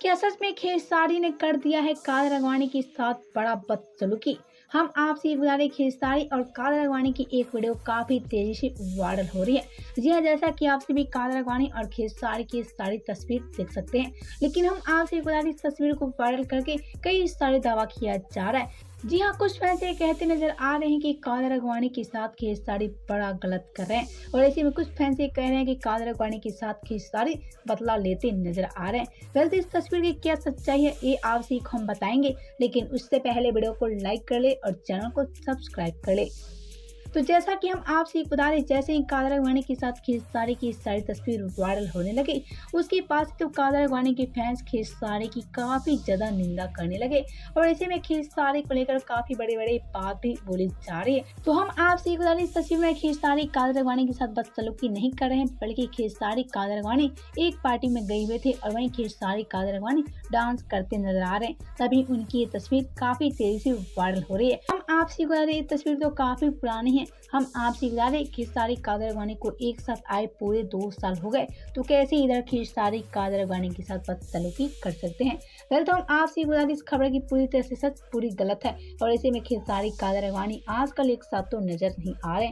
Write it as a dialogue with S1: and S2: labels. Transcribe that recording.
S1: क्या सच में खेसारी ने कर दिया है कादर अडवाणी के साथ बड़ा बदसलूकी? हम आपसे ये बता दें, खेसारी और कादर अडवाणी की एक वीडियो काफी तेजी से वायरल हो रही है। जी हाँ, जैसा कि आपसे भी कादर अडवाणी और खेसारी की सारी तस्वीर देख सकते हैं, लेकिन हम आपसे ये बता दें, इस तस्वीर को वायरल करके कई सारे दावा किया जा रहा है। जी हाँ, कुछ फैंस ये कहते नजर आ रहे हैं कि कादर अडवाणी के साथ खेसारी बड़ा गलत कर रहे हैं, और ऐसे में कुछ फैंस ये कह रहे हैं कि कादर अडवाणी के साथ खेसारी बदला लेते नजर आ रहे हैं। वैसे इस तस्वीर की क्या सच्चाई है, ये आपसे हम बताएंगे, लेकिन उससे पहले वीडियो को लाइक कर ले और चैनल को सब्सक्राइब कर ले। तो जैसा कि हम आपसे बता दें, जैसे ही कादर अडवाणी के साथ खेसारी की सारी तस्वीर वायरल होने लगी, उसके पास तो कादर अडवाणी के फैंस खेसारी की काफी ज्यादा निंदा करने लगे, और ऐसे में खेसारी को लेकर काफी बड़े बड़े बात भी बोली जा रही है। तो हम आपसे बता दें, इस तस्वीर में खेसारी कादर अडवाणी के साथ बदसलूकी नहीं कर रहे हैं, बल्कि खेसारी कादर अडवाणी एक पार्टी में गए हुए थे, और वहीं खेसारी कादर अडवाणी डांस करते नजर आ रहे हैं। तभी उनकी ये तस्वीर काफी तेजी से वायरल हो रही है। हम आपसे बता दें, ये तस्वीर तो काफी पुरानी है। हम आपसे बता दें, खेसारी कादर अडवाणी को एक साथ आए पूरे 2 साल हो गए, तो कैसे इधर खेसारी कादर अडवाणी के साथ बदसलूकी कर सकते हैं। पहले तो हम आपसे बता दें, इस खबर की पूरी तरह से सच पूरी गलत है, और ऐसे में खेसारी कादर अडवाणी आजकल एक साथ तो नजर नहीं आ रहे।